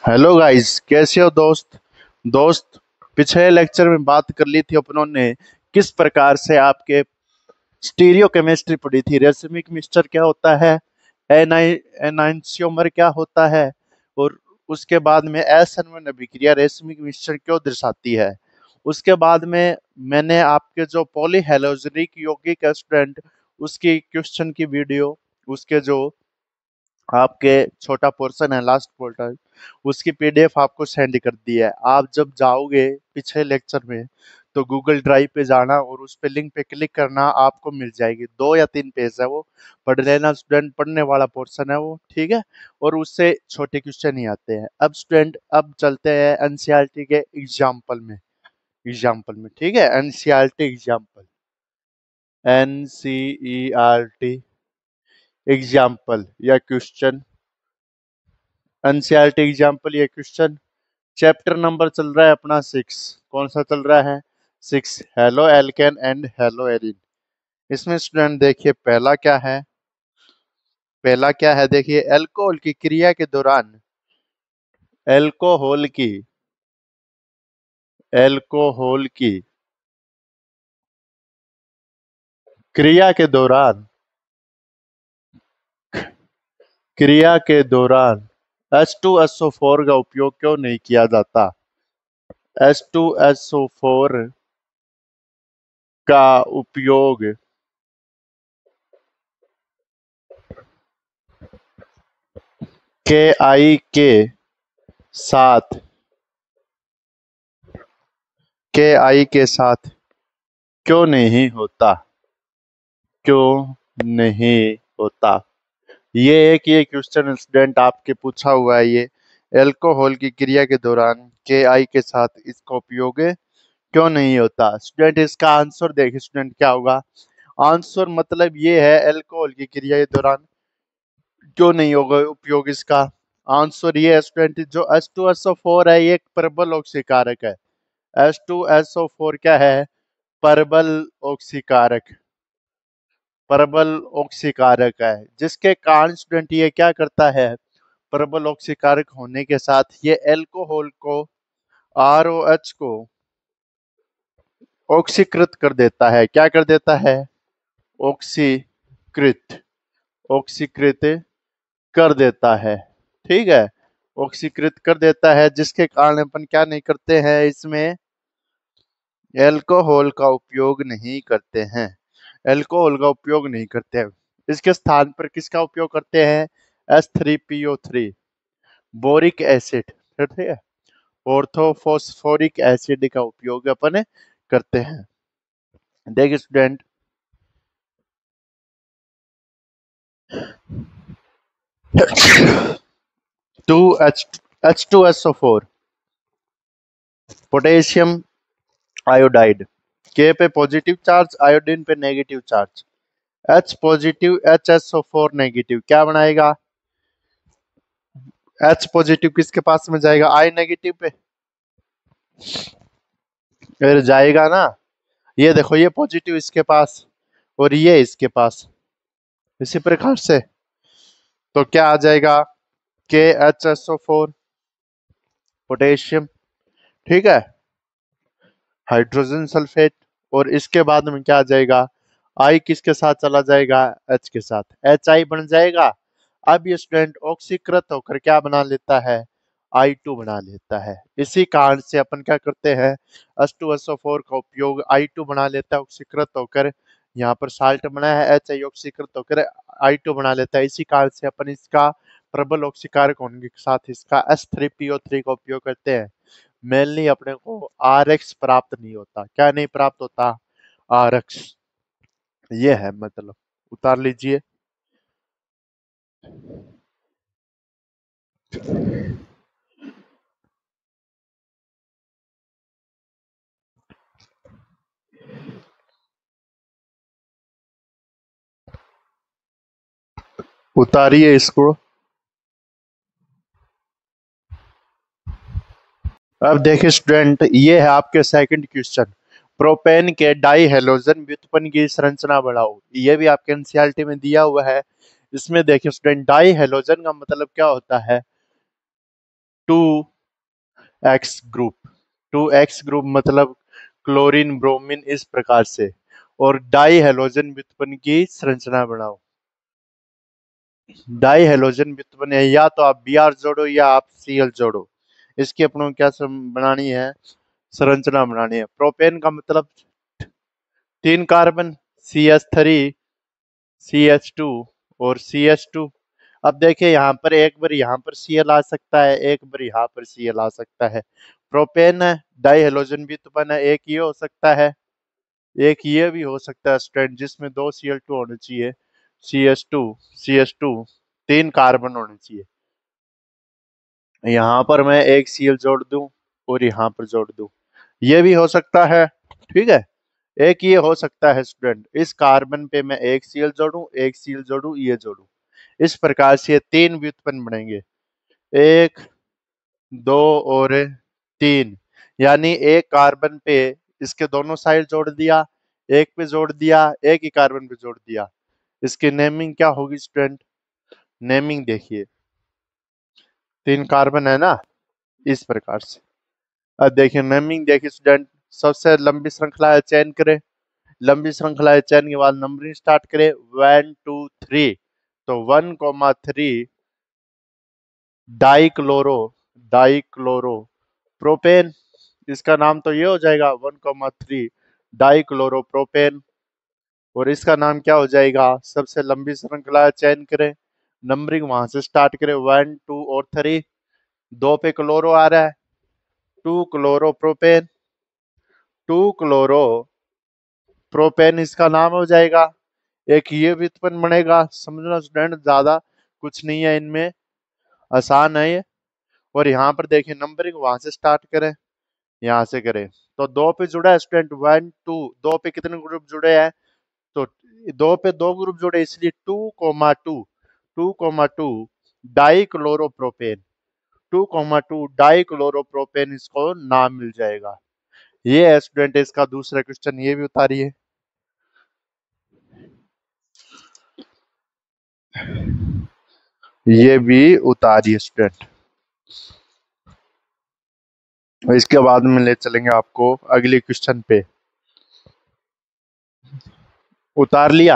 Hello guys, कैसे हो दोस्त पिछले लेक्चर में बात कर ली थी अपनों ने किस प्रकार से आपके स्टीरियो केमिस्ट्री पढ़ी थी। रेसिमिक मिक्सचर क्या होता है, एनाइंशियोमर क्या होता है, और उसके बाद में असंवहन अभिक्रिया रेसिमिक मिक्सचर क्यों दर्शाती है। उसके बाद में मैंने आपके जो पॉलीहेलोजेनिक यौगिक स्टूडेंट उसकी क्वेश्चन की वीडियो, उसके जो आपके छोटा पोर्शन है लास्ट पोर्टल, उसकी पीडीएफ आपको सेंड कर दी है। आप जब जाओगे पिछले लेक्चर में तो गूगल ड्राइव पे जाना और उस पे लिंक पे क्लिक करना, आपको मिल जाएगी। 2 या 3 पेज है वो, पढ़ लेना स्टूडेंट, पढ़ने वाला पोर्शन है वो, ठीक है। और उससे छोटे क्वेश्चन ही आते हैं। अब स्टूडेंट, अब चलते हैं एनसीईआरटी के एग्जाम्पल में, ठीक है। एनसीईआरटी एग्जाम्पल, एनसीईआरटी एग्जाम्पल या क्वेश्चन, एनसीईआरटी एग्जाम्पल ये क्वेश्चन। चैप्टर नंबर चल रहा है अपना 6। कौन सा चल रहा है? 6, halo alkane and hello Erin. इसमें स्टूडेंट देखिए पहला क्या है देखिए, अल्कोहल की क्रिया के दौरान, एल्कोहल की एल्कोहल की क्रिया के दौरान क्रिया के दौरान H2SO4 का उपयोग क्यों नहीं किया जाता? H2SO4 का उपयोग KI साथ के साथ क्यों नहीं होता? क्यों नहीं होता? ये क्वेश्चन स्टूडेंट आपके पूछा हुआ है। ये अल्कोहल की क्रिया के दौरान KI के साथ इसका उपयोग क्यों नहीं होता? स्टूडेंट इसका आंसर देखिए स्टूडेंट क्या होगा। आंसर मतलब ये है, अल्कोहल की क्रिया के दौरान क्यों नहीं होगा उपयोग इसका। आंसर ये है स्टूडेंट, जो H2SO4 है ये एक प्रबल ऑक्सीकारक है। H2SO4 क्या है? प्रबल ऑक्सीकारक, प्रबल ऑक्सीकारक है, जिसके कारण स्टूडेंट ये क्या करता है, प्रबल ऑक्सीकारक होने के साथ ये एल्कोहल को, ROH को ऑक्सीकृत कर देता है। क्या कर देता है? ऑक्सीकृत ऑक्सीकृत कर देता है, ठीक है। ऑक्सीकृत कर देता है, जिसके कारण अपन क्या नहीं करते हैं, इसमें एल्कोहल का उपयोग नहीं करते हैं। एल्कोहल का उपयोग नहीं करते हैं। इसके स्थान पर किसका उपयोग करते हैं? H3PO3, बोरिक एसिड, ठीक है, ऑर्थोफॉस्फोरिक एसिड का उपयोग अपन करते हैं। देखिए स्टूडेंट, 2H2SO4 पोटेशियम आयोडाइड, के पे पॉजिटिव चार्ज, आयोडीन पे negative charge, H positive HSO4 negative, क्या बनाएगा? H पॉजिटिव किसके पास में जाएगा? I नेगेटिव पे फिर जाएगा ना। ये देखो, ये पॉजिटिव इसके पास और ये इसके पास, इसी प्रकार से तो क्या आ जाएगा? KHSO4 पोटेशियम, ठीक है, हाइड्रोजन सल्फेट। और इसके बाद में क्या आ जाएगा? आई किसके साथ चला जाएगा? H के साथ, HI बन जाएगा। अब ये स्टूडेंट ऑक्सीकृत होकर क्या बना लेता है? I2 बना लेता है। इसी कारण से अपन क्या करते हैं, H2SO4 का उपयोग I2 बना लेता है ऑक्सीकृत होकर। यहाँ पर साल्ट बना है, HI ऑक्सीकृत होकर I2 बना लेता है। इसी कारण से अपन इसका प्रबल ऑक्सीकारक होने के साथ इसका H3PO3 का उपयोग करते हैं। मेनली अपने को RX प्राप्त नहीं होता। क्या नहीं प्राप्त होता? RX। ये है मतलब, उतार लीजिए। उतारिए इसको। अब देखिए स्टूडेंट, ये है आपके सेकंड क्वेश्चन, प्रोपेन के डाई हेलोजन व्युत्पन्न की संरचना बढ़ाओ। ये भी आपके एनसीईआरटी में दिया हुआ है। इसमें देखिए स्टूडेंट, डाई हेलोजन का मतलब क्या होता है? 2x group. 2x ग्रुप मतलब क्लोरीन ब्रोमीन इस प्रकार से। और डाई हेलोजन व्युत्पन्न की संरचना बनाओ। डाई हेलोजन व्युत्पन्न है, या तो आप Br जोड़ो या आप Cl जोड़ो। इसकी अपनों को क्या बनानी है, संरचना बनानी है। प्रोपेन का मतलब 3 कार्बन, CH3, CH2 और CH2। अब देखिए यहाँ पर एक बार यहाँ पर Cl आ सकता है, एक बार यहाँ पर Cl आ सकता है। प्रोपेन है, डाई हेलोजन व्युत्पन्न है, एक ये हो सकता है, एक ये भी हो सकता है स्टूडेंट, जिसमें 2 Cl2 होने चाहिए। CH2, CH2, 3 कार्बन होने चाहिए। यहाँ पर मैं एक Cl जोड़ दूं और यहाँ पर जोड़ दूं, ये भी हो सकता है। ठीक है, एक ये हो सकता है स्टूडेंट, इस कार्बन पे मैं एक Cl जोड़ूं, एक Cl जोड़ूं, ये जोड़ूं। इस प्रकार से ये 3 व्युत्पन्न बनेंगे, 1, 2 और 3। यानी एक कार्बन पे इसके दोनों साइड जोड़ दिया, एक पे जोड़ दिया, एक ही कार्बन पे जोड़ दिया। इसकी नेमिंग क्या होगी स्टूडेंट, नेमिंग देखिए, 3 कार्बन है ना, इस प्रकार से। अब देखिए नेमिंग देखिए स्टूडेंट, सबसे लंबी श्रृंखला है चयन करें। लंबी श्रृंखला है चयन के बाद नंबरिंग स्टार्ट करें, 1 2 3। तो 1,3 डाइक्लोरो, डाइक्लोरो प्रोपेन। इसका नाम तो ये हो जाएगा 1,3 डाइक्लोरोप्रोपेन। और इसका नाम क्या हो जाएगा, सबसे लंबी श्रृंखला चयन करें, नंबरिंग वहां से स्टार्ट करें, 1 2 और 3। 2 पे क्लोरो आ रहा है, 2 क्लोरोप्रोपेन, 2 क्लोरोप्रोपेन इसका नाम हो जाएगा। एक ये व्युत्पन्न बनेगा, समझना स्टूडेंट, ज्यादा कुछ नहीं है इनमें, आसान है ये। और यहाँ पर देखिए नंबरिंग वहां से स्टार्ट करें, यहाँ से करें। तो 2 पे जुड़ा है स्टूडेंट 1 2, 2 पे कितने ग्रुप जुड़े हैं, तो 2 पे 2 ग्रुप जुड़े, इसलिए 2,2, 2,2 डाइक्लोरोप्रोपेन, 2,2 डाइक्लोरोप्रोपेन इसको नाम मिल जाएगा। ये है स्टूडेंट इसका दूसरा क्वेश्चन, ये भी उतारिए। ये भी उतारिए स्टूडेंट। इसके बाद में ले चलेंगे आपको अगले क्वेश्चन पे। उतार लिया।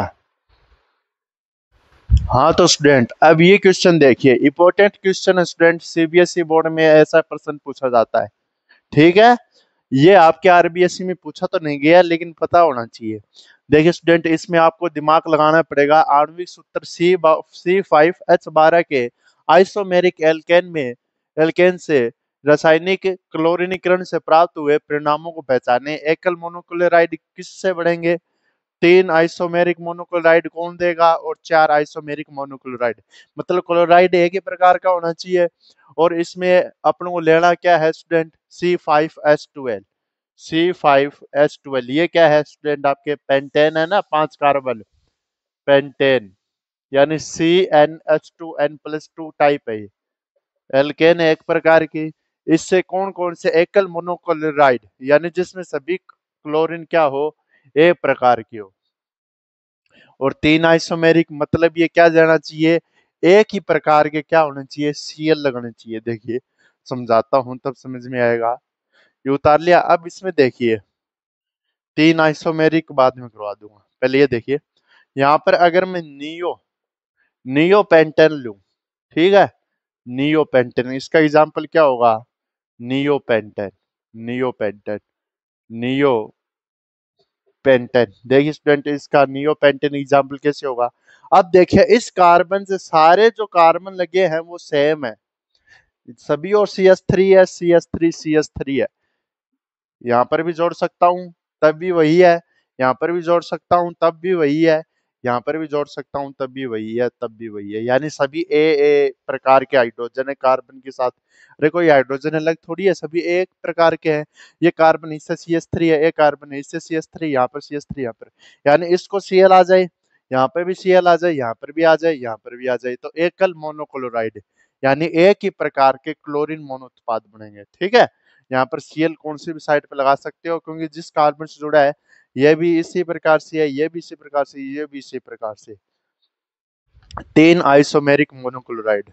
हाँ तो स्टूडेंट अब ये क्वेश्चन देखिए, इंपॉर्टेंट क्वेश्चन है स्टूडेंट, सीबीएसई बोर्ड में ऐसा प्रश्न पूछा जाता है। ठीक है, ये आपके आरबीएसई में पूछा तो नहीं गया, लेकिन पता होना चाहिए। देखिए स्टूडेंट, इसमें आपको दिमाग लगाना पड़ेगा। आणविक सूत्र C5H12 के आइसोमेरिक एल्केन में, एल्केन से रासायनिक क्लोरीनीकरण से प्राप्त हुए परिणामों को पहचाने। एकल मोनोक्लोराइड किससे बढ़ेंगे, 3 आइसोमेरिक मोनोक्लोराइड कौन देगा, और 4 आइसोमेरिक मोनोक्लोराइड। मतलब क्लोराइड एक ही प्रकार का होना चाहिए। और इसमें अपन को लेना क्या है स्टूडेंट, C5H12। C5H12 ये क्या है स्टूडेंट, आपके पेंटेन है ना, 5 कार्बन, पेंटेन। यानी CnH2n+2 टाइप है, एल्केन है एक प्रकार की। इससे कौन कौन से एकल मोनोक्लोराइड, यानी जिसमें सभी क्लोरीन क्या हो, एक प्रकार की हो। और 3 आइसोमेरिक मतलब ये क्या जाना चाहिए, एक ही प्रकार के क्या होने चाहिए, Cl लगने चाहिए। देखिए समझाता हूं तब समझ में आएगा। ये उतार लिया। अब इसमें देखिए 3 आइसोमेरिक बाद में करवा दूंगा, पहले ये देखिए। यहाँ पर अगर मैं नियो पेंटेन लूं, ठीक है, नियो पेंटेन, इसका एग्जाम्पल क्या होगा, neo pentane, neo pentane, neo pentane. देखिए स्टूडेंट, इसका नियो पेंटेन एग्जाम्पल कैसे होगा। अब देखिए इस कार्बन से सारे जो कार्बन लगे हैं वो सेम है सभी, और CH3 है, CH3 है। यहाँ पर भी जोड़ सकता हूँ तब भी वही है, यहाँ पर भी जोड़ सकता हूँ तब भी वही है, यहाँ पर भी जोड़ सकता हूँ तब भी वही है, तब भी वही है। यानी सभी ए प्रकार के हाइड्रोजन है कार्बन के साथ। अरे कोई हाइड्रोजन अलग थोड़ी है, सभी एक प्रकार के हैं। ये कार्बन इससे CH3 है, एक कार्बन है इससे CH3, यहाँ पर CH3, यहाँ पर, यानी इसको Cl आ जाए, यहाँ पर भी Cl आ जाए, यहाँ पर भी आ जाए, यहाँ पर भी आ जाए, तो एकल मोनोक्लोराइड, यानी एक ही प्रकार के क्लोरीन मोनो उत्पाद बनेंगे। ठीक है, यहाँ पर Cl कौन सी भी साइड पे लगा सकते हो, क्योंकि जिस कार्बन से जुड़ा है यह भी इसी प्रकार से है, ये भी इसी प्रकार से, ये भी इसी प्रकार से। 3 आइसोमेरिक मोनोक्लोराइड।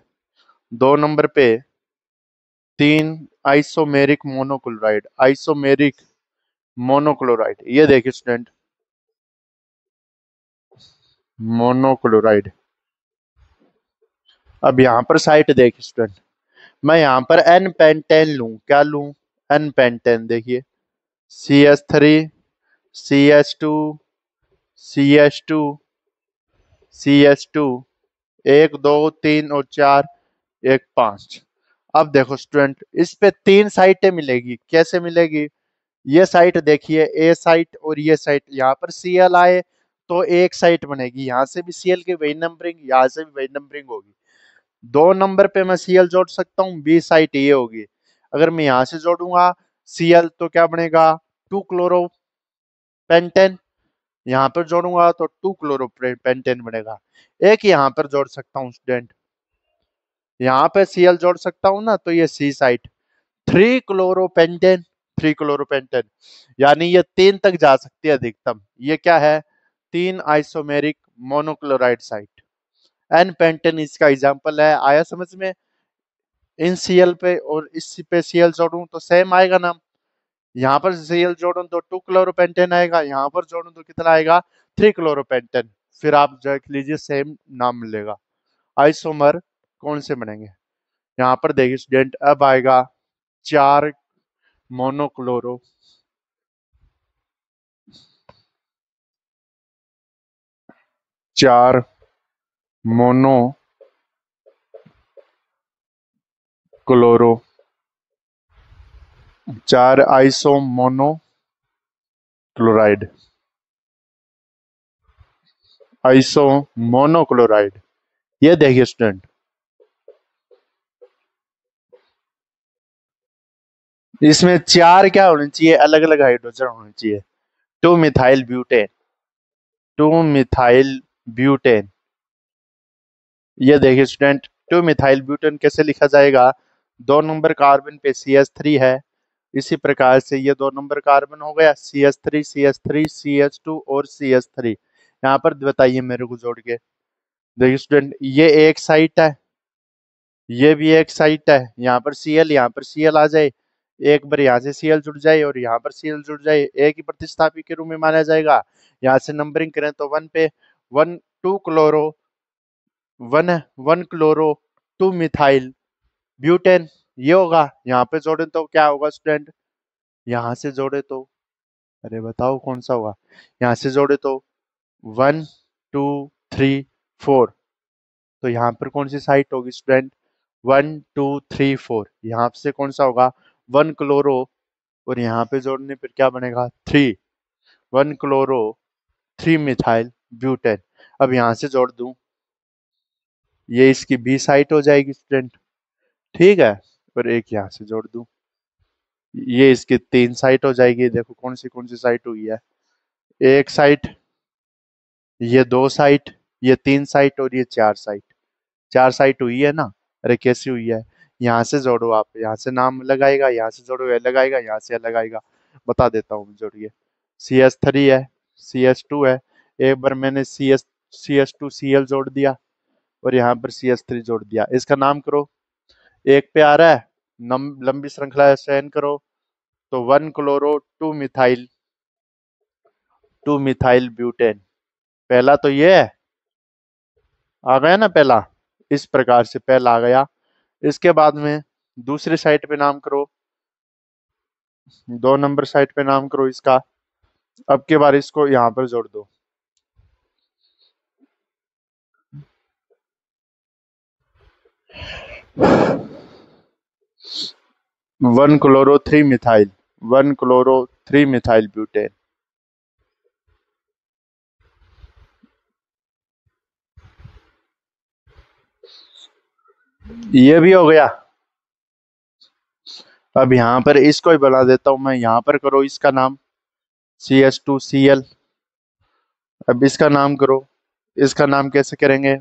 2 नंबर पे तीन आइसोमेरिक मोनोक्लोराइड, आइसोमेरिक मोनोक्लोराइड, ये देखिए स्टूडेंट, मोनोक्लोराइड। अब यहाँ पर साइट देखिए स्टूडेंट, मैं यहाँ पर एन पेंटेन लूं, क्या लूं, एन पेंटेन, देखिए CH3, CH2, CH2, CH2, एक दो तीन और चार, एक पांच। अब देखो स्टूडेंट, इस पे तीन साइटें मिलेगी, कैसे मिलेगी, ये साइट देखिए, ए साइट और ये साइट, यहाँ पर Cl आए तो एक साइट बनेगी, यहाँ से भी Cl की वही नंबरिंग, यहाँ से भी वही नंबरिंग होगी। दो नंबर पे मैं Cl जोड़ सकता हूँ, बी साइट ये होगी। अगर मैं यहाँ से जोड़ूंगा Cl तो क्या बनेगा, 2 क्लोरोपेंटेन, यहाँ पर जोड़ूंगा तो 2 क्लोरोपेंटेन बनेगा। एक यहाँ पर जोड़ सकता हूँ स्टूडेंट, यहाँ पे Cl जोड़ सकता हूँ ना, तो ये सी साइट, 3 क्लोरोपेंटेन, 3 क्लोरोपेंटेन, यानी ये तीन तक जा सकती है अधिकतम। ये क्या है, तीन isomeric monochloride site. N pentane इसका एग्जांपल है, आया समझ में। इन Cl पे और इस पे Cl जोड़ूं तो सेम आएगा नाम, यहाँ पर Cl जोड़ूं तो 2 क्लोरोपेंटेन आएगा, यहाँ पर जोड़ूं तो कितना आएगा, 3 क्लोरोपेंटेन। फिर आप देख लीजिए सेम नाम मिलेगा। आइसोमर कौन से बनेंगे, यहाँ पर देखिए स्टूडेंट, अब आएगा 4 मोनोक्लोरो, 4 मोनोक्लोरो, 4 आइसोमोनोक्लोराइड, आइसोमोनोक्लोराइड। ये देखिए स्टूडेंट, इसमें चार क्या होने चाहिए, अलग अलग हाइड्रोजन होने चाहिए। 2 मिथाइल ब्यूटेन, 2 मिथाइल ब्यूटेन। ये देखिए स्टूडेंट, 2 मिथाइल ब्यूटेन कैसे लिखा जाएगा, 2 नंबर कार्बन पे CH3 है, इसी प्रकार से ये 2 नंबर कार्बन हो गया, CH3, CH3, CH2 और CH3। यहाँ पर बताइए मेरे को जोड़ के, देखिए स्टूडेंट, ये एक साइट है, ये भी एक साइट है, यहाँ पर Cl, यहाँ पर Cl आ जाए, एक बार यहाँ से Cl जुड़ जाए और यहाँ पर Cl जुड़ जाए, एक ही प्रतिस्थापी के रूप में माना जाएगा। यहाँ से नंबरिंग करें तो वन पे one, 2 chloro, one, 1 chloro, 2 methyl butane, ये होगा। यहाँ पे जोड़े तो क्या होगा स्टूडेंट, यहाँ से जोड़े तो, अरे बताओ कौन सा होगा, यहाँ से जोड़े तो 1 2 3 4, तो यहाँ पर कौन सी साइट होगी स्टूडेंट, 1 2 3 4, यहाँ से कौन सा होगा, 1 क्लोरो, और यहाँ पे जोड़ने पर क्या बनेगा, 3, 1 क्लोरो, 3 मिथाइल ब्यूटेन। अब यहाँ से जोड़ दूं, ये इसकी बी साइट हो जाएगी स्टूडेंट, ठीक है, और एक यहाँ से जोड़ दूं, ये इसकी तीन साइट हो जाएगी। देखो कौन सी साइट हुई है, एक साइट, ये दो साइट, ये तीन साइट और ये चार साइट, चार साइट हुई है ना। अरे कैसी हुई है, यहाँ से जोड़ो आप, यहाँ से नाम लगाएगा, यहाँ से जोड़ो ये लगाएगा, यहाँ से लगाएगा, बता देता हूँ जोड़िए। CH3 है, CH2 है, एक बार मैंने CH2Cl जोड़ दिया और यहाँ पर CH3 जोड़ दिया, इसका नाम करो, एक पे आ रहा है, लंबी श्रृंखला चयन करो, तो 1 क्लोरो, 2 मिथाइल, 2 मिथाइल ब्यूटेन, पहला तो ये है, आ गया ना पहला, इस प्रकार से पहला आ गया। इसके बाद में दूसरी साइट पे नाम करो, 2 नंबर साइट पे नाम करो इसका, अब की बार इसको यहाँ पर जोड़ दो, 1 chloro 3 methyl, 1 chloro 3 methyl butane. ये भी हो गया। अब यहाँ पर इसको ही बना देता हूं मैं, यहाँ पर करो इसका नाम CH2Cl, अब इसका नाम करो, इसका नाम कैसे करेंगे,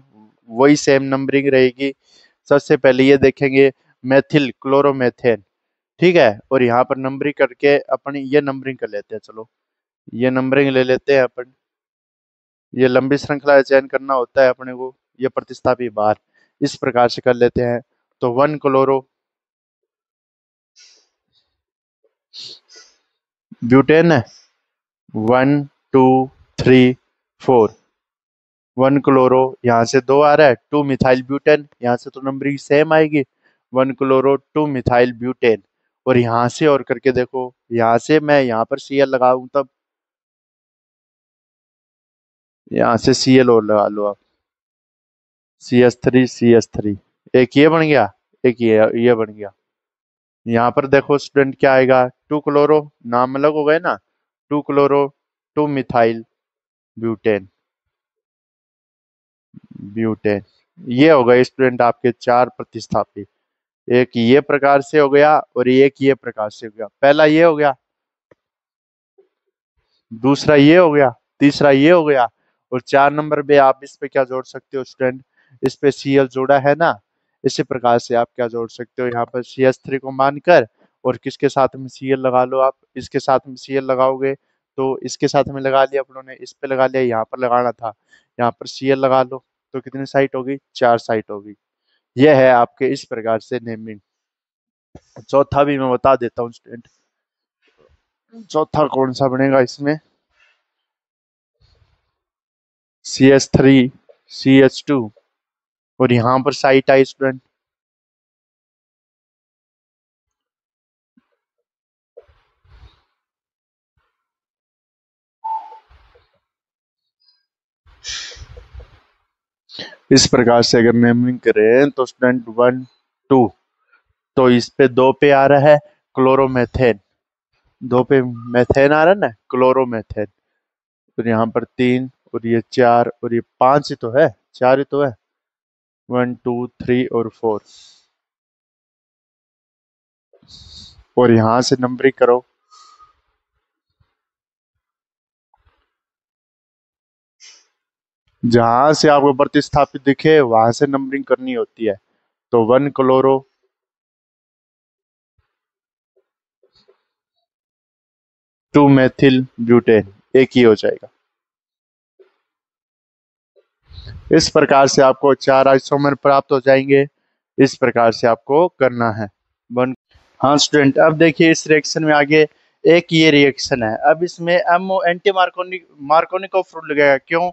वही सेम नंबरिंग रहेगी। सबसे पहले ये देखेंगे मेथिल क्लोरोमेथेन, ठीक है, और यहाँ पर नंबरिंग करके अपन ये नंबरिंग कर लेते हैं, चलो ये नंबरिंग ले लेते हैं अपन, ये लंबी श्रृंखला चयन करना होता है अपने को, ये प्रतिस्थापी बार इस प्रकार से कर लेते हैं, तो 1 क्लोरो, ब्यूटेन है 1 2 3 4, 1 क्लोरो, यहाँ से 2 आ रहा है, 2 मिथाइल ब्यूटेन, यहाँ से तो नंबरिंग सेम आएगी, 1 क्लोरो 2 मिथाइल ब्यूटेन। और यहाँ से और करके देखो, यहाँ से मैं यहाँ पर Cl लगाऊं तब, यहाँ से Cl और लगा लो आप, CH3 एक ये बन गया, एक ये बन गया। यहाँ पर देखो स्टूडेंट क्या आएगा, 2 क्लोरो, नाम अलग हो गए ना, 2 क्लोरो 2 मिथाइल ब्यूटेन, ब्यूटेन। ये हो गए स्टूडेंट आपके 4 प्रतिस्थापी। एक ये प्रकार से हो गया और एक ये प्रकार से हो गया। पहला ये हो गया, दूसरा ये हो गया, तीसरा ये हो गया, और 4 नंबर पे आप इस पे क्या जोड़ सकते हो स्टूडेंट, इस पे Cl जोड़ा है ना, इसी प्रकार से आप क्या जोड़ सकते हो, यहाँ पर CH3 को मानकर, और किसके साथ में Cl लगा लो आप, इसके साथ में Cl लगाओगे तो इसके साथ में लगा लिया अपनों ने, इस पे लगा लिया, यहाँ पर लगाना था, यहाँ पर Cl लगा लो, तो कितनी साइट होगी, 4 साइट होगी। यह है आपके इस प्रकार से नेमिंग। चौथा भी मैं बता देता हूँ स्टूडेंट, चौथा कौन सा बनेगा इसमें, CH3 CH2, और यहाँ पर साइट आई स्टूडेंट, इस प्रकार से अगर नेमिंग करें तो स्टूडेंट 1 2, तो इस पे 2 पे आ रहा है क्लोरोमेथेन, 2 पे मेथेन आ रहा है ना, क्लोरोमेथेन, और यहाँ पर 3, और ये 4, और ये 5 ही तो है, 4 ही तो है, 1 2 3 और 4, और यहाँ से नंबरिंग करो, जहां से आपको प्रतिस्थापित दिखे वहां से नंबरिंग करनी होती है। तो 1 क्लोरो 2 मेथिल ब्यूटेन, एक ही हो जाएगा। इस प्रकार से आपको 4 आइसोमर प्राप्त हो जाएंगे, इस प्रकार से आपको करना है। वन हाँ स्टूडेंट, अब देखिए इस रिएक्शन में आगे एक ये रिएक्शन है, अब इसमें एमओ एंटी मार्कोनिकोव रूल लगेगा। क्यों?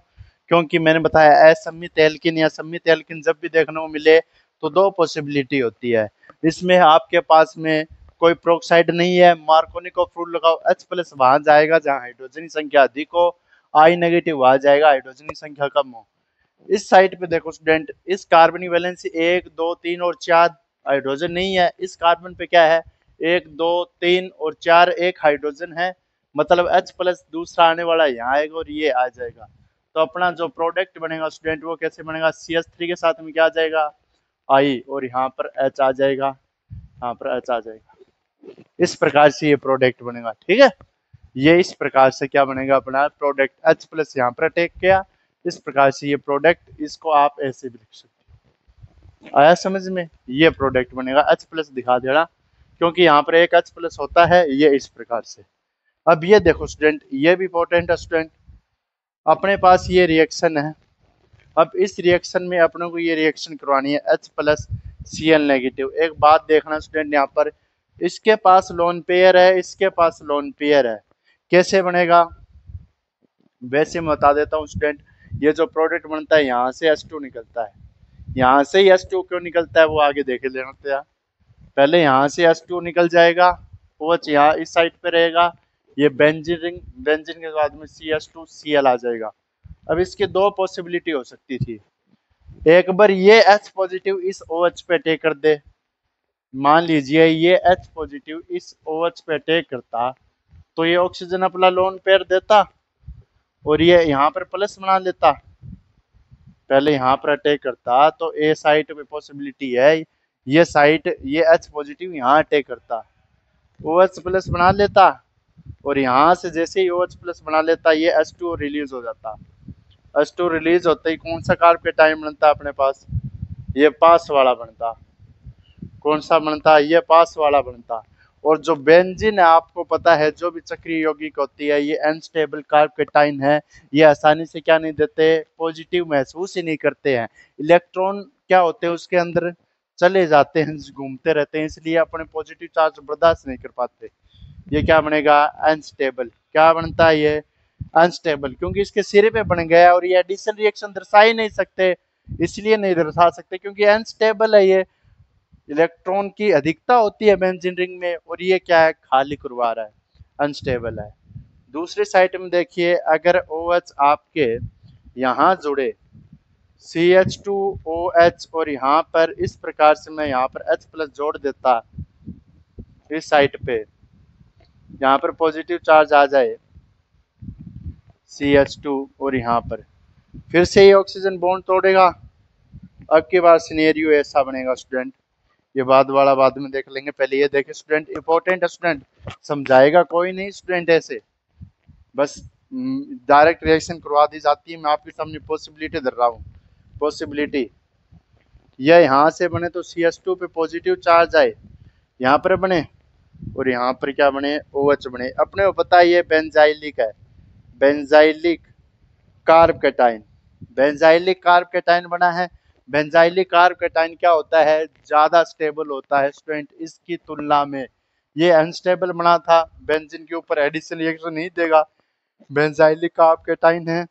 क्योंकि मैंने बताया असम्मित एल्किन या सम्मित एल्किन जब भी देखने को मिले तो 2 पॉसिबिलिटी होती है। इसमें आपके पास में कोई प्रोक्साइड नहीं है, मार्कोनिकोव रूल लगाओ, H+ वहां जाएगा जहां हाइड्रोजन की संख्या अधिक हो, I नेगेटिव वहां जाएगा हाइड्रोजन की संख्या कम हो। इस साइड पे देखो स्टूडेंट, इस कार्बन की वैलेंसी 1 2 3 और 4 हाइड्रोजन नहीं है, इस कार्बन पे क्या है 1 2 3 और 4 एक हाइड्रोजन है, मतलब H+ दूसरा आने वाला यहाँ आएगा और ये आ जाएगा। तो अपना जो प्रोडक्ट बनेगा स्टूडेंट वो कैसे बनेगा, CH3 के साथ में क्या आ जाएगा I, और यहाँ पर H आ जाएगा, यहाँ पर H आ जाएगा। इस प्रकार से ये प्रोडक्ट बनेगा, ठीक है। ये इस प्रकार से क्या बनेगा अपना प्रोडक्ट, H+ यहाँ पर अटैक किया, इस प्रकार से ये प्रोडक्ट, इसको आप ऐसे भी लिख सकते हैं। आया समझ में, ये प्रोडक्ट बनेगा, H+ दिखा देना क्योंकि यहाँ पर एक H+ होता है, ये इस प्रकार से। अब ये देखो स्टूडेंट, ये भी इंपॉर्टेंट है स्टूडेंट, अपने पास ये रिएक्शन है, अब इस रिएक्शन में अपने को ये रिएक्शन करवानी है H+ Cl नेगेटिव। एक बात देखना स्टूडेंट, यहाँ पर इसके पास लोन पेयर है, इसके पास लोन पेयर है, कैसे बनेगा वैसे मैं बता देता हूँ स्टूडेंट। ये जो प्रोडक्ट बनता है यहाँ से H2 निकलता है, यहाँ से ही H2 क्यों निकलता है वो आगे देख लेना तो यार। पहले यहाँ से H2 निकल जाएगा, OH यहाँ इस साइड पे रहेगा, ये बेंजीन रिंग, बेंजीन के बाद में CH2Cl आ जाएगा। अब इसकी 2 पॉसिबिलिटी हो सकती थी, एक बार ये H+ इस OH पे अटैक कर दे, मान लीजिए ये H+ इस OH पे अटैक करता तो ये ऑक्सीजन अपना लोन पेयर देता और ये यहाँ पर प्लस बना लेता, पहले यहाँ पर अटैक करता तो ए साइट में पॉसिबिलिटी है, ये साइट ये H+ यहाँ अटैक करता, OH+ बना लेता, और यहाँ से जैसे ही OH+ बना लेता ये H2 रिलीज हो जाता, H2 रिलीज होते ही कौन सा कार्बोकेटाइन बनता अपने पास, ये पास वाला बनता, कौन सा बनता, ये पास वाला बनता। और जो बेंजीन है आपको पता है जो भी चक्रीय यौगिक होती है ये अनस्टेबल कार्बोकेटाइन है, ये आसानी से क्या नहीं देते, पॉजिटिव महसूस ही नहीं करते हैं, इलेक्ट्रॉन क्या होते हैं उसके अंदर चले जाते हैं, घूमते रहते हैं, इसलिए अपने पॉजिटिव चार्ज बर्दाश्त नहीं कर पाते। ये क्या बनेगा, अनस्टेबल। क्या बनता है ये, अनस्टेबल, क्योंकि इसके सिरे पे बन गया और ये एडिशन रिएक्शन दर्शा ही नहीं सकते, इसलिए नहीं दर्शा सकते क्योंकि अनस्टेबल है ये। इलेक्ट्रॉन की अधिकता होती है बेंजीन रिंग में और ये क्या है, खाली करवा रहा है, अनस्टेबल है। दूसरी साइड में देखिए, अगर OH आपके यहाँ जुड़े CH2OH और यहाँ पर इस प्रकार से मैं यहाँ पर H+ जोड़ देता इस साइड पे, यहाँ पर पॉजिटिव चार्ज आ जाए CH2 और यहाँ पर फिर से ये ऑक्सीजन बॉन्ड तोड़ेगा। अब की बार सिनेरियो ऐसा बनेगा स्टूडेंट, ये बाद में देख लेंगे, पहले ये देखें स्टूडेंट, इंपॉर्टेंट है स्टूडेंट, समझाएगा कोई नहीं स्टूडेंट ऐसे, बस डायरेक्ट रिएक्शन करवा दी जाती है। मैं आपके सामने पॉसिबिलिटी दे रहा हूँ, पॉसिबिलिटी यह यहाँ से बने तो CH2 पे पॉजिटिव चार्ज आए, यहाँ पर बने और यहाँ पर क्या बने, OH बने। अपने को पता है ये बेंजाइलिक है, benzylic carb cation, benzylic carb cation बना है। बेंजाइलिक कार्ब कैटाइन क्या होता है, ज्यादा स्टेबल होता है स्टूडेंट इसकी तुलना में। ये अनस्टेबल बना था, बेंजीन के ऊपर एडिशन रिएक्शन नहीं देगा, बेंजाइलिक कार्ब कैटाइन है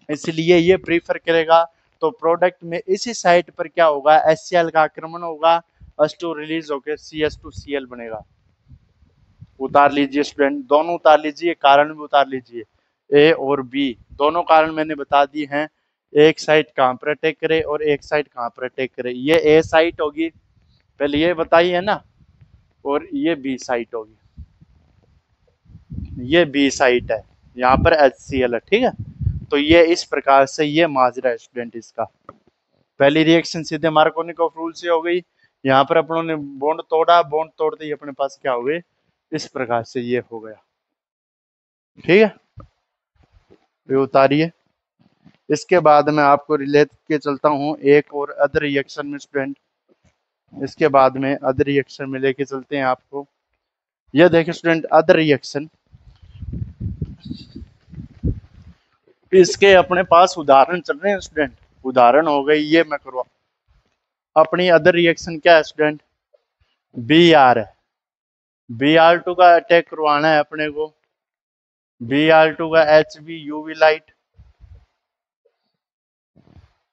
इसलिए ये प्रीफर करेगा। तो प्रोडक्ट में इसी साइट पर क्या होगा, HCl का आक्रमण होगा, H2 रिलीज होकर CH2Cl बनेगा। उतार लीजिए स्टूडेंट, दोनों उतार लीजिए, कारण भी उतार लीजिए, A और B दोनों कारण मैंने बता दी हैं। एक साइड कहाँ पर अटैक करे और एक साइड कहाँ पर अटैक करे, ये A साइट होगी पहले ये बताई है ना, और ये B साइट होगी, ये B साइट है, यहाँ पर HCl है, ठीक है। तो ये इस प्रकार से ये माजरा है स्टूडेंट इसका। पहली रिएक्शन सीधे मार्कोनिकोव रूल से हो गई, यहाँ पर अपनों ने बॉन्ड तोड़ा, बॉन्ड तोड़ते ही अपने पास क्या हो गए, इस प्रकार से ये हो गया, ठीक है। ये उतारिए। इसके बाद मैं आपको रिलेट के चलता हूँ एक और अदर रिएक्शन में स्टूडेंट, इसके बाद में अदर रिएक्शन में लेके चलते हैं आपको। ये देखिए स्टूडेंट, अदर रिएक्शन, इसके अपने पास उदाहरण चल रहे हैं स्टूडेंट, उदाहरण हो गई ये मैं करवा। अपनी अदर रिएक्शन क्या है स्टूडेंट, Br है, Br2 का अटैक करवाना है अपने को, Br2 का HB UV लाइट,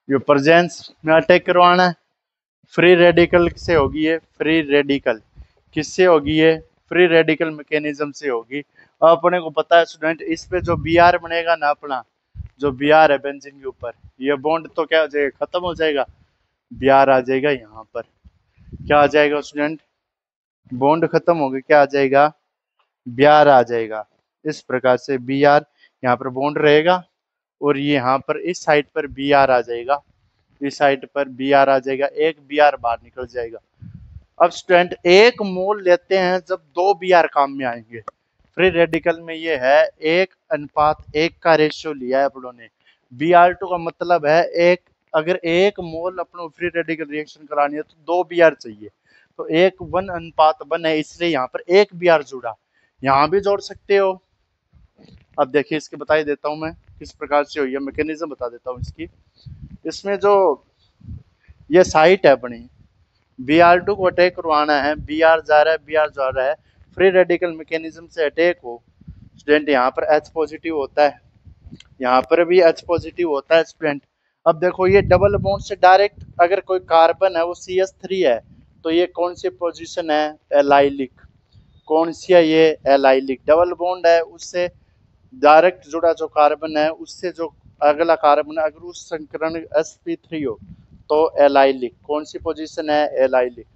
ये प्रेजेंस में अटैक करवाना है। फ्री रेडिकल से होगी ये, फ्री रेडिकल किससे होगी ये, फ्री रेडिकल मैकेनिज्म से होगी। अब अपने को पता है स्टूडेंट, इस पे जो Br बनेगा ना, अपना जो Br है बेंजीन के ऊपर, ये बॉन्ड तो क्या हो जाएगा, खत्म हो जाएगा, Br आ जाएगा यहाँ पर, क्या आ जाएगा स्टूडेंट, बॉन्ड खत्म हो गया, क्या आ जाएगा, Br आ जाएगा। इस प्रकार से Br यहाँ पर बॉन्ड रहेगा और ये यहाँ पर इस साइड पर Br आ जाएगा, इस साइड पर Br आ जाएगा, एक Br बाहर निकल जाएगा। अब स्टूडेंट एक मोल लेते हैं जब दो Br काम में आएंगे, फ्री रेडिकल में ये है 1:1 का रेशियो लिया है अपनों ने। Br2 का मतलब है एक, अगर एक मोल अपनों फ्री रेडिकल रिएक्शन करानी है तो 2 Br चाहिए, तो 1:1 है, इसलिए यहाँ पर एक Br जुड़ा, यहाँ भी जोड़ सकते हो। अब देखिए इसके बता ही देता हूँ मैं किस प्रकार से हुई है, मैकेनिज्म बता देता हूँ इसकी। इसमें जो ये साइट है अपनी, Br2 को अटैक करवाना है, Br जा रहा है, Br जा रहा है, फ्री रेडिकल मैकेनिज्म से अटैक हो स्टूडेंट, यहाँ पर H पॉजिटिव होता है, यहाँ पर भी H पॉजिटिव होता है स्टूडेंट। अब देखो ये डबल बॉन्ड से डायरेक्ट अगर कोई कार्बन है वो CH3 है, तो ये कौन सी पोजीशन है, एलाइलिक, कौन सी है ये, एलाइलिक। डबल बॉन्ड है उससे डायरेक्ट जुड़ा जो कार्बन है, उससे जो अगला कार्बन है अगर उस संकरण sp3 हो तो एलाइलिक, कौन सी पोजीशन है, एलाइलिक।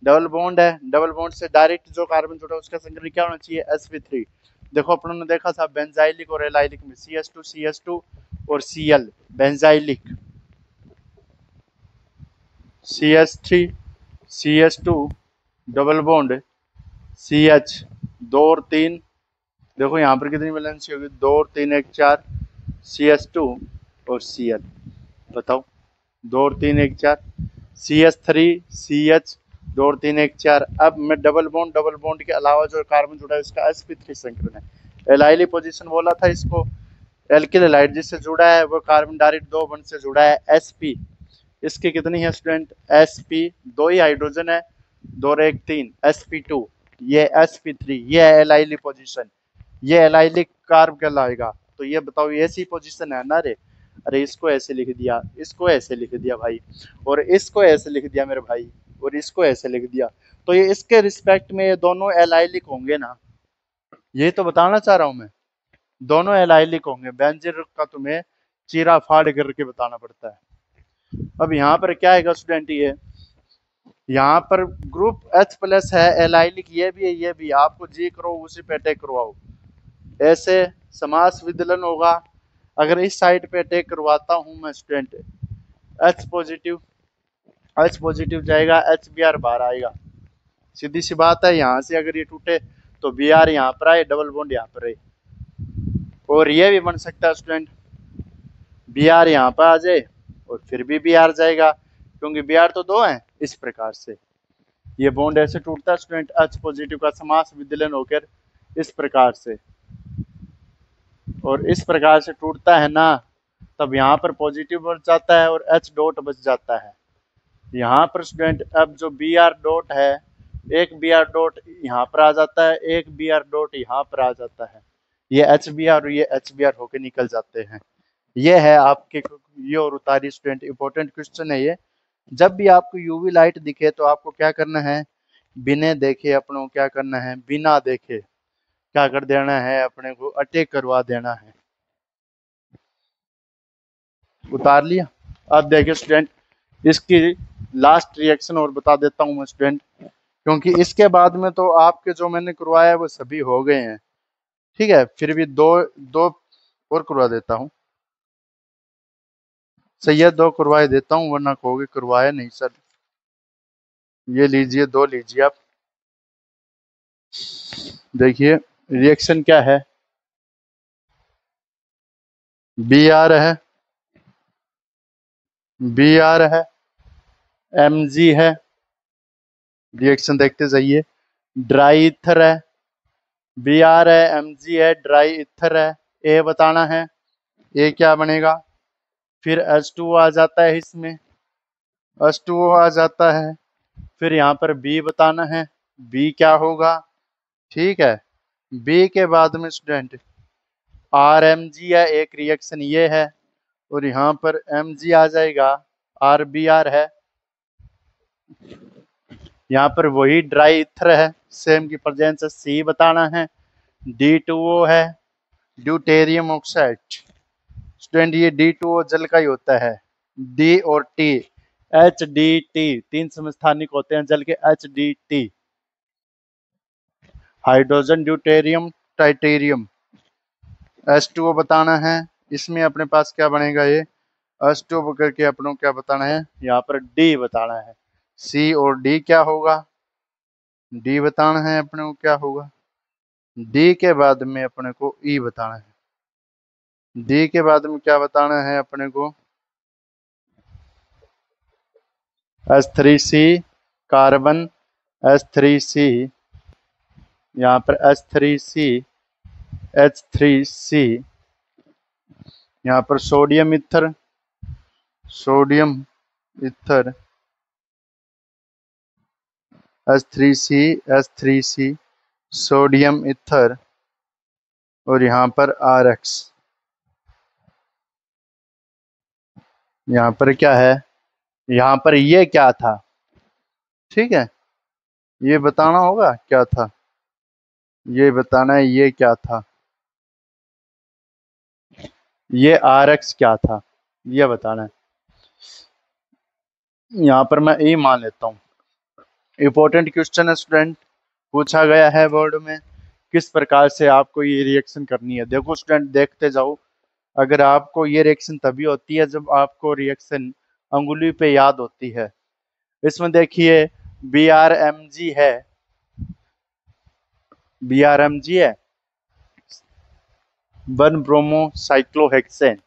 डबल बॉन्ड है, डबल बॉन्ड से डायरेक्ट जो कार्बन जुड़ा उसका संकरण क्या होना चाहिए, sp3। देखो अपनों ने देखा था बेंजाइलिक और एलाइलिक में CH2 और Cl, benzylic CH3 CH2 double bond CH 2 और 3, देखो यहाँ पर कितनी वैलेंसी होगी, 2 और 3 1 4, CH2 और Cl, बताओ 2 और 3 1 4, CH3 CH 2 और 3 1 4। अब मैं डबल बॉन्ड के अलावा जो कार्बन जुड़ा है उसका sp3 संकरण है। एलाइली पोजीशन बोला था इसको, एल्किल हैलाइड जिससे जुड़ा है वो कार्बन डायरेक्ट 2 बॉन्ड से जुड़ा है, sp इसकी कितनी है स्टूडेंट, sp 2 ही हाइड्रोजन है, 2 और 1 3, sp2 ये sp3, ये है एलाइलिक पोजीशन, ये एलाइलिक कार्ब कहलाएगा। तो ये बताओ ऐसी पोजीशन है ना रे। अरे इसको ऐसे लिख दिया, इसको ऐसे लिख दिया भाई, और इसको ऐसे लिख दिया मेरे भाई, और इसको ऐसे लिख दिया, तो ये इसके रिस्पेक्ट में ये दोनों एलाइलिक होंगे ना। ये तो बताना चाह रहा हूं मैं, दोनों एलाइलिक होंगे। बेंजीन का तुम्हें चीरा फाड़ करके बताना पड़ता है। अब यहाँ पर क्या है स्टूडेंट, ये यहाँ पर ग्रुप H+ है एलाइलिक, ये भी है ये भी, आपको जी करो उसी पे अटैक करवाओ, ऐसे समास विदलन होगा। अगर इस साइड पे अटैक करवाता हूं मैं स्टूडेंट, H पॉजिटिव जाएगा, HBr बाहर आएगा, सीधी सी बात है। यहाँ से अगर ये टूटे तो Br यहाँ पर आए, डबल बॉन्ड यहाँ पर आए। और ये भी बन सकता है स्टूडेंट, Br यहाँ पर आ जाए और फिर भी Br जाएगा, क्योंकि Br तो दो हैं। इस प्रकार से ये बॉन्ड ऐसे टूटता है स्टूडेंट, H पॉजिटिव का समास विदलन होकर इस प्रकार से, और इस प्रकार से टूटता है ना, तब यहाँ पर पॉजिटिव बच जाता है और H डॉट बच जाता है। यहाँ पर स्टूडेंट अब जो Br डॉट है, एक Br डॉट यहाँ पर आ जाता है, एक Br डॉट यहाँ पर आ जाता है, ये HBr और ये HBr होके निकल जाते हैं। ये है आपके, ये और उतारी स्टूडेंट, इंपॉर्टेंट क्वेश्चन है ये। जब भी आपको यूवी लाइट दिखे तो आपको क्या करना है, बिना देखे अपनों को क्या करना है, बिना देखे क्या कर देना है, अपने को अटैक करवा देना है। उतार लिया। अब देखिए स्टूडेंट, इसकी लास्ट रिएक्शन और बता देता हूँ मैं स्टूडेंट, क्योंकि इसके बाद में तो आपके जो मैंने करवाया है वो सभी हो गए हैं, ठीक है। फिर भी दो दो और करवा देता हूँ, सही है, दो करवाए देता हूँ, वरना कहोगे करवाया नहीं सर। ये लीजिए, दो लीजिए आप, देखिए रिएक्शन क्या है। Br है, Br है, Mg है, रिएक्शन देखते जाइए। ड्राई ईथर है, Br है, Mg है, ड्राई ईथर है, ए बताना है, ए क्या बनेगा। फिर H2O आ जाता है इसमें, H2O आ जाता है। फिर यहाँ पर B बताना है, B क्या होगा, ठीक है। B के बाद में स्टूडेंट RMg है, एक रिएक्शन ये है, और यहाँ पर Mg आ जाएगा, RBr है। यहाँ पर वही ड्राई ईथर है, सेम की प्रेजेंस है, C बताना है। D2O है, ड्यूटेरियम ऑक्साइड। स्टूडेंट ये D2O जल का ही होता है, D और T, HDT, तीन समस्थानिक होते हैं जल के, HDT। हाइड्रोजन ड्यूटेरियम टाइटेरियम, H2O बताना है। इसमें अपने पास क्या बनेगा, ये H2O करके अपनों क्या बताना है, यहाँ पर D बताना है। C और D क्या होगा, D बताना है अपने को क्या होगा। D के बाद में अपने को E बताना है, D के बाद में क्या बताना है अपने को, H3C कार्बन, H3C, यहाँ पर H3C, H3C, यहाँ पर sodium ether, sodium ether, H3C, H3C, sodium ether, और यहाँ पर RX। यहाँ पर क्या है, यहाँ पर ये क्या था, ठीक है, ये बताना होगा क्या था, ये बताना है ये क्या था, ये RX क्या था, ये बताना है। यहाँ पर मैं E मान लेता हूँ। इंपॉर्टेंट क्वेश्चन है स्टूडेंट, पूछा गया है बोर्ड में, किस प्रकार से आपको ये रिएक्शन करनी है। देखो स्टूडेंट देखते जाओ, अगर आपको ये रिएक्शन तभी होती है जब आपको रिएक्शन अंगुली पे याद होती है। इसमें देखिए BrMg है, BrMg है, 1 ब्रोमो साइक्लोहेक्सेन।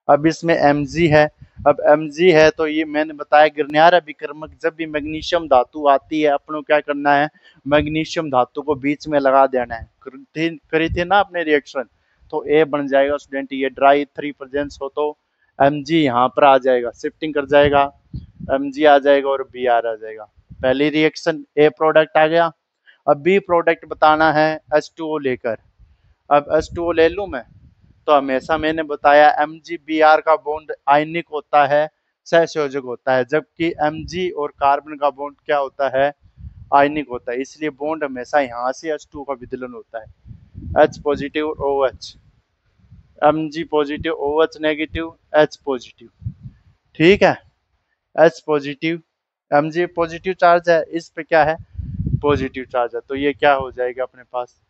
अब इसमें Mg है, अब Mg है तो ये मैंने बताया गिरनारा विक्रमक, जब भी मैग्नीशियम धातु आती है अपनों क्या करना है, मैग्नीशियम धातु को बीच में लगा देना है। करी थी ना अपने रिएक्शन, तो ए बन जाएगा स्टूडेंट, ये ड्राई 3 प्रेजेंस हो तो Mg यहाँ पर आ जाएगा, शिफ्टिंग कर जाएगा, Mg आ जाएगा और Br आ जाएगा। पहली रिएक्शन ए प्रोडक्ट आ गया। अब बी प्रोडक्ट बताना है H2O लेकर। अब H2O ले लूँ मैं, तो हमेशा मैंने बताया MgBr का बॉन्ड आयनिक होता है, सहसंयोजक होता है, जबकि Mg और कार्बन का बॉन्ड क्या होता है, आयनिक होता है। इसलिए बॉन्ड हमेशा यहाँ से H2O का विदलन होता है, H positive OH, Mg positive OH negative H positive. ठीक है, H positive, Mg positive charge है, इस पे क्या है, पॉजिटिव चार्ज है, तो ये क्या हो जाएगा अपने पास,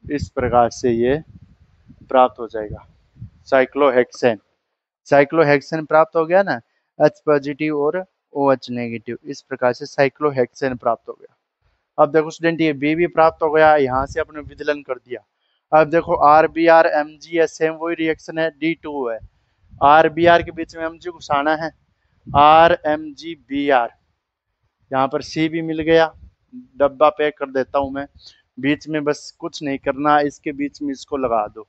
इस प्रकार से ये प्राप्त हो जाएगा साइक्लोहेक्सेन। साइक्लोहेक्सेन प्राप्त हो गया ना, H पॉजिटिव और OH नेगेटिव, इस प्रकार से साइक्लोहेक्सेन प्राप्त हो गया। अब देखो स्टूडेंट, ये बी भी प्राप्त हो गया, यहाँ से अपने विदलन कर दिया। अब देखो RBr Mg है, सेम वही रिएक्शन है, D2 है। RBr के बीच में Mg घुसाना है, RMgBr, यहाँ पर C भी मिल गया, डब्बा पैक कर देता हूँ मैं। बीच में बस कुछ नहीं करना, इसके बीच में इसको लगा दो,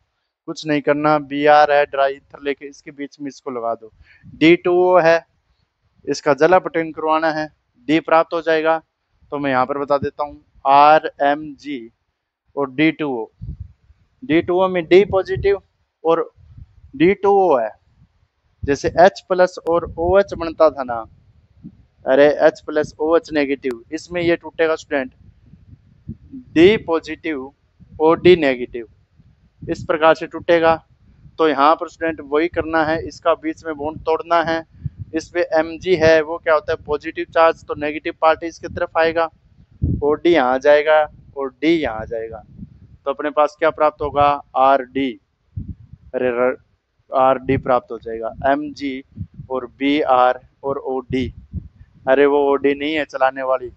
कुछ नहीं करना, Br है ड्राई ईथर लेके इसके बीच में इसको लगा दो। D2O है, इसका जलापटन करवाना है, D प्राप्त हो जाएगा। तो मैं यहाँ पर बता देता हूँ RMg और D2O। D2O में D पॉजिटिव और D2O है, जैसे H प्लस और OH बनता था ना, अरे H प्लस OH नेगेटिव, इसमें ये टूटेगा स्टूडेंट, D पॉजिटिव और D नेगेटिव, इस प्रकार से टूटेगा। तो यहाँ पर स्टूडेंट वही करना है, इसका बीच में बॉन्ड तोड़ना है। इस पे Mg है, वो क्या होता है, पॉजिटिव चार्ज, तो नेगेटिव पार्ट इसकी तरफ आएगा, और D यहाँ जाएगा और D यहाँ जाएगा, तो अपने पास क्या प्राप्त होगा, Rd, अरे Rd प्राप्त हो जाएगा। Mg और Br और OD, अरे वो OD नहीं है चलाने वाली,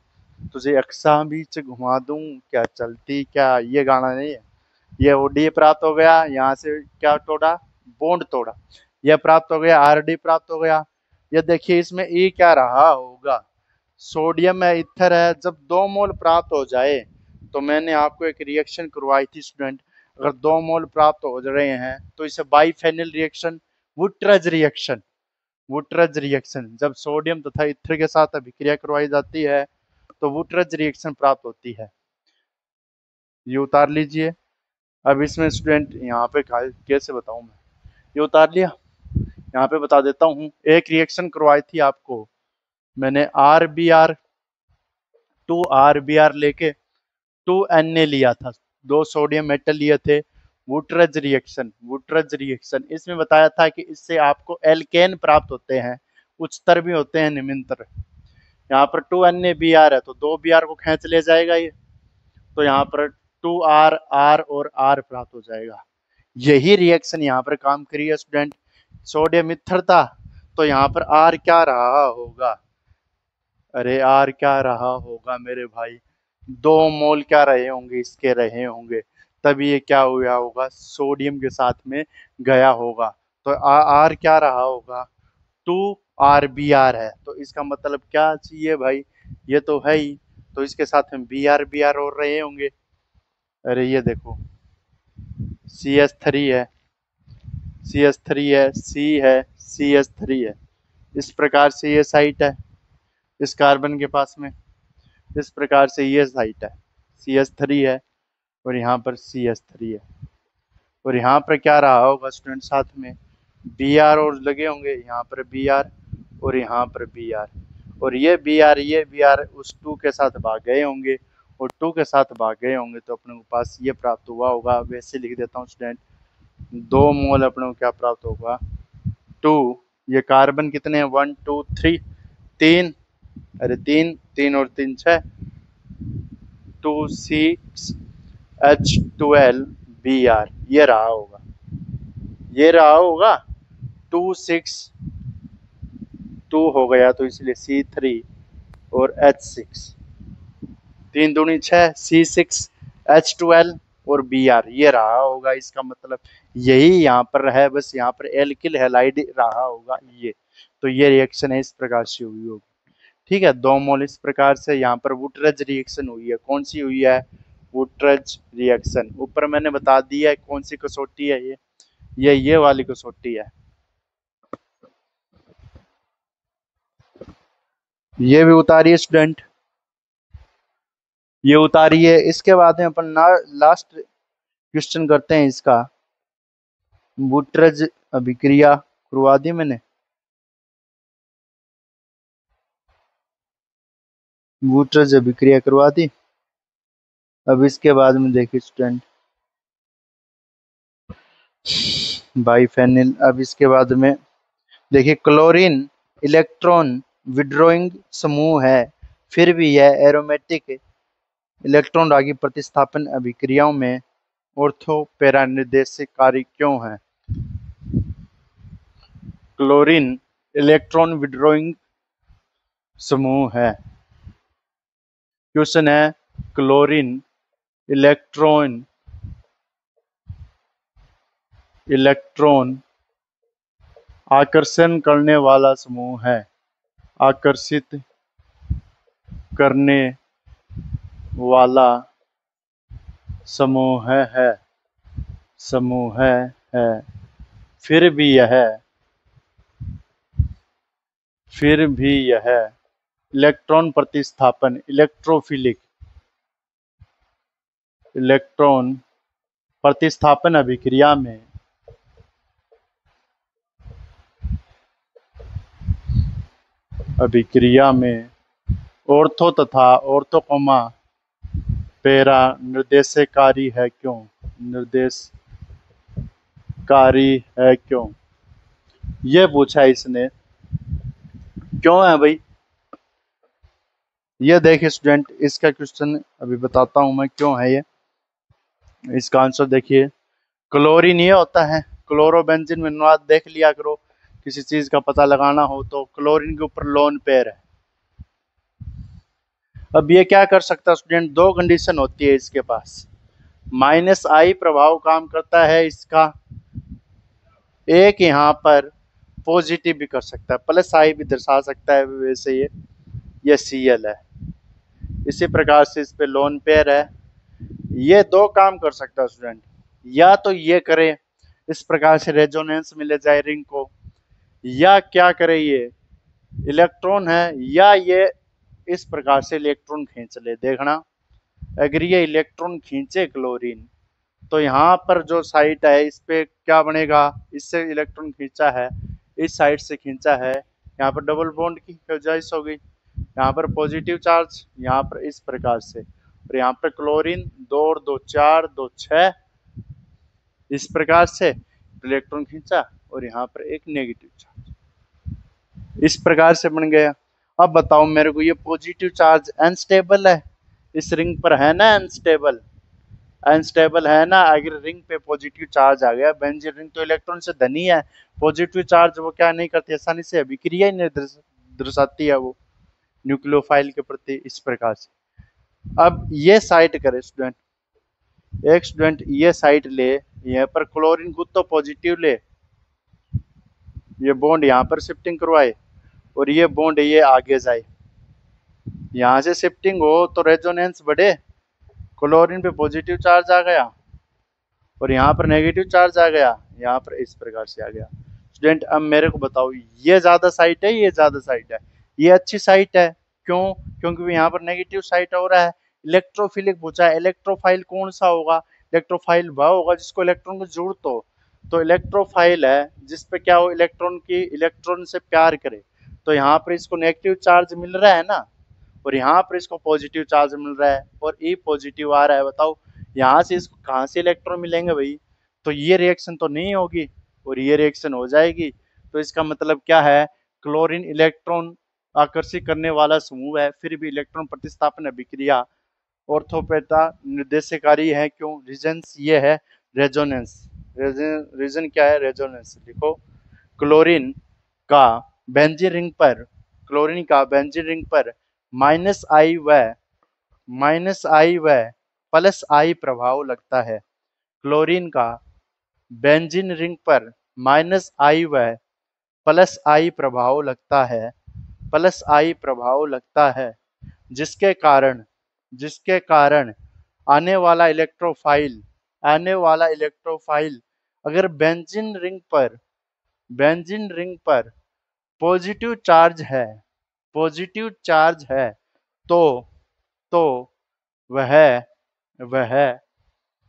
तुझे अक्सा बीच घुमा दूं क्या चलती क्या, ये गाना नहीं है, ये OD प्राप्त हो गया। यहाँ से क्या तोड़ा, बॉन्ड तोड़ा, यह प्राप्त हो गया, Rd प्राप्त हो गया। ये देखिए इसमें E क्या रहा होगा, सोडियम है, इथर है, जब 2 मोल प्राप्त हो जाए, तो मैंने आपको एक रिएक्शन करवाई थी स्टूडेंट, अगर 2 मोल प्राप्त हो रहे हैं तो इसे बाइफेनिल रिएक्शन, वुट्रज रिएक्शन, वुट्रज रिएक्शन, जब सोडियम तथा इथर के साथ अभिक्रिया करवाई जाती है तो वुट्रज रिएक्शन प्राप्त होती है। ये उतार लीजिए। अब इसमें स्टूडेंट यहाँ पे कैसे बताऊं मैं, ये उतार लिया, यहाँ पे बता देता हूँ। एक रिएक्शन करवाई थी आपको मैंने, RBr लेके 2Na लिया था, 2 सोडियम मेटल लिए थे, वुट्रज रिएक्शन, वुट्रज रिएक्शन, इसमें बताया था कि इससे आपको एल्केन प्राप्त होते हैं, उच्चतर भी होते हैं, निम्नतर। यहाँ पर 2NaBr है, तो 2Br को खींच ले जाएगा ये, तो यहाँ पर 2R, R और R प्राप्त हो जाएगा। यही रिएक्शन यहाँ पर काम करी है स्टूडेंट, सोडियम इथर था, तो यहाँ पर R क्या रहा होगा, अरे R क्या रहा होगा मेरे भाई, 2 मोल क्या रहे होंगे, इसके रहे होंगे, तभी ये क्या हुआ होगा, सोडियम के साथ में गया होगा। तो R क्या रहा होगा, 2RBr है, तो इसका मतलब क्या चाहिए भाई, ये तो है ही, तो इसके साथ में Br और रहे होंगे। अरे ये देखो CH3 है, CH3 है, C है, CH3 है, इस प्रकार से ये साइट है इस कार्बन के पास में, इस प्रकार से ये साइट है, CH3 है और यहाँ पर CH3 है, और यहाँ पर क्या रहा होगा स्टूडेंट, साथ में Br और लगे होंगे, यहाँ पर Br और यहाँ पर Br, और ये Br उस 2 के साथ भाग गए होंगे, और 2 के साथ भाग गए होंगे, तो अपने को पास ये प्राप्त हुआ होगा। वैसे लिख देता हूँ स्टूडेंट, 2 मोल अपने को क्या प्राप्त होगा, 2, ये कार्बन कितने हैं, 1 2 3, 3, अरे 3 3 और 3 6, 2 6H12Br, ये रहा होगा, ये रहा होगा, 2 6 2 हो गया, तो इसलिए C3 और H6, 3 दूनी 6, C6H12 और Br, ये रहा होगा। इसका मतलब यही यहाँ पर है, बस यहाँ पर एल्किल हैलाइड रहा होगा ये, तो ये रिएक्शन है इस प्रकार से हुई होगी। ठीक है, 2 मोल इस प्रकार से यहाँ पर वुट्रज रिएक्शन हुई है, कौन सी हुई है, वुट्रज रिएक्शन। ऊपर मैंने बता दिया है कौन सी कसौटी है, ये वाली कसौटी है, ये भी उतारिए स्टूडेंट। ये उतारिए। इसके बाद में अपन लास्ट क्वेश्चन करते हैं इसका। बूटरज अभिक्रिया करवा दी मैंने। बूटरज अभिक्रिया करवा दी। अब इसके बाद में देखिए स्टूडेंट, बाइफेनिल। अब इसके बाद में देखिए, क्लोरीन इलेक्ट्रॉन विड्रॉइंग समूह है, फिर भी यह एरोमेटिक इलेक्ट्रॉन रागी प्रतिस्थापन अभिक्रियाओं में ऑर्थो पैरा निर्देशकारी क्यों है? क्लोरीन इलेक्ट्रॉन विड्रॉइंग समूह है। क्वेश्चन है, क्लोरीन इलेक्ट्रॉन आकर्षण करने वाला समूह है। आकर्षित करने वाला समूह है। फिर भी यह इलेक्ट्रॉन प्रतिस्थापन इलेक्ट्रॉन प्रतिस्थापन अभिक्रिया में ऑर्थो तथा ऑर्थोकोमा पैरा निर्देशकारी है क्यों? ये पूछा इसने। क्यों है भाई? ये देखिए स्टूडेंट, इसका क्वेश्चन अभी बताता हूं मैं क्यों है ये। इसका आंसर देखिए, क्लोरीन ये होता है, क्लोरोबेंजीन में अनुवाद देख लिया करो, किसी चीज का पता लगाना हो तो क्लोरीन के ऊपर लोन पेयर है। अब ये क्या कर सकता है स्टूडेंट, दो कंडीशन होती है इसके पास। -I प्रभाव काम करता है इसका, एक यहाँ पर पॉजिटिव भी कर सकता है, +I भी दर्शा सकता है, वैसे ये Cl है। इसी प्रकार से इस पे लोन पेयर है। ये दो काम कर सकता है स्टूडेंट, या तो ये करे इस प्रकार से रेजोनेंस मिले जाए रिंग को, या क्या करे ये इलेक्ट्रॉन है, या ये इस प्रकार से इलेक्ट्रॉन खींच ले। देखना, अगर ये इलेक्ट्रॉन खींचे क्लोरीन, तो यहाँ पर जो साइट है इस पे क्या बनेगा, इससे इलेक्ट्रॉन खींचा है, इस साइड से खींचा है, यहाँ पर डबल बॉन्ड की गुंजाइश होगी, यहाँ पर पॉजिटिव चार्ज, यहाँ पर इस प्रकार से, और यहाँ पर क्लोरीन 2 और 2 4 2 6, इस प्रकार से इलेक्ट्रॉन खींचा, और यहाँ पर एक नेगेटिव चार्ज, इस प्रकार से बन गया। अब बताओ मेरे को, ये पॉजिटिव चार्ज अनस्टेबल है, इस रिंग पर है ना अनस्टेबल है ना। अगर रिंग पे पॉजिटिव चार्ज आ गया, बेंजीन रिंग तो इलेक्ट्रॉन से धनी है, पॉजिटिव चार्ज वो क्या नहीं करती, आसानी से अभिक्रिया ही नहीं दर्शाती है वो न्यूक्लियोफाइल के प्रति, इस प्रकार से। अब ये साइट करे स्टूडेंट, एक स्टूडेंट ये साइट ले, यहाँ पर क्लोरीन खुद तो पॉजिटिव ले, ये बॉन्ड यहाँ पर शिफ्टिंग करवाए, और ये बॉन्ड ये आगे जाए, यहाँ से शिफ्टिंग हो तो रेजोनेंस बढ़े, क्लोरीन पे पॉजिटिव चार्ज आ गया और यहाँ पर नेगेटिव चार्ज आ गया, यहाँ पर इस प्रकार से आ गया। स्टूडेंट अब मेरे को बताओ, ये ज्यादा साइट है, ये ज्यादा साइट है, ये अच्छी साइट है, क्यों? क्योंकि यहाँ पर नेगेटिव साइट हो रहा है। इलेक्ट्रोफिलिक पूछा है, इलेक्ट्रोफाइल कौन सा होगा? इलेक्ट्रोफाइल वह होगा जिसको इलेक्ट्रॉन की जरूरत हो। तो इलेक्ट्रोफाइल है जिसपे क्या हो, इलेक्ट्रॉन से प्यार करे। तो यहाँ पर इसको नेगेटिव चार्ज मिल रहा है ना, और यहाँ पर इसको पॉजिटिव चार्ज मिल रहा है, और ई पॉजिटिव आ रहा है। बताओ यहाँ से इसको कहाँ से इलेक्ट्रॉन मिलेंगे भाई? तो ये रिएक्शन तो नहीं होगी, और ये रिएक्शन हो जाएगी। तो इसका मतलब क्या है, क्लोरीन इलेक्ट्रॉन आकर्षित करने वाला समूह है, फिर भी इलेक्ट्रॉन प्रतिस्थापन अभिक्रिया ऑर्थोपेटा निर्देशकारी है क्यों? रीजन्स ये है, रेजोनेंस। रीजन क्या है? रेजोनेंस। लिखो, क्लोरीन का बेंजीन रिंग पर -I व +I प्रभाव लगता है। क्लोरीन का बेंजीन रिंग पर -I व +I प्रभाव लगता है, जिसके कारण आने वाला इलेक्ट्रोफाइल अगर बेंजीन रिंग पर पॉजिटिव चार्ज है, तो वह वह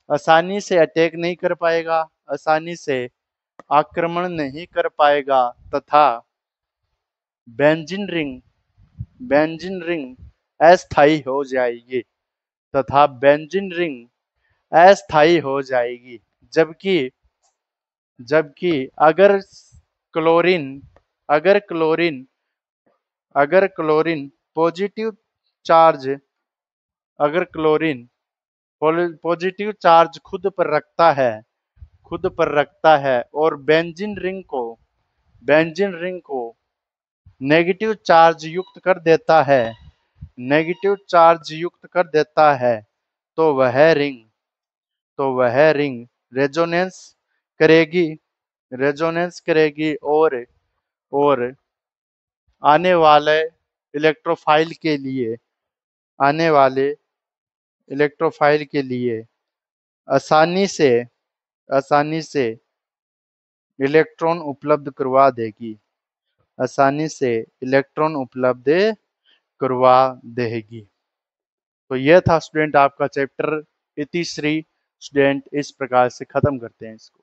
आसानी से अटैक नहीं कर पाएगा, आसानी से आक्रमण नहीं कर पाएगा, तथा बेंजीन रिंग बेंजीन रिंग अस्थायी हो जाएगी, तथा बेंजीन रिंग अस्थायी हो जाएगी। जबकि जबकि अगर क्लोरीन अगर क्लोरीन अगर क्लोरीन पॉजिटिव चार्ज अगर क्लोरीन पॉजिटिव चार्ज खुद पर रखता है और बेंजीन रिंग को नेगेटिव चार्ज युक्त कर देता है नेगेटिव चार्ज युक्त कर देता है तो वह रिंग रेजोनेंस करेगी रेजोनेंस करेगी और आने वाले इलेक्ट्रोफाइल के लिए आने वाले इलेक्ट्रोफाइल के लिए आसानी से आसानी से इलेक्ट्रॉन उपलब्ध करवा देगी आसानी से इलेक्ट्रॉन उपलब्ध करवा देगी। तो यह था स्टूडेंट आपका चैप्टर 83। स्टूडेंट इस प्रकार से खत्म करते हैं इसको।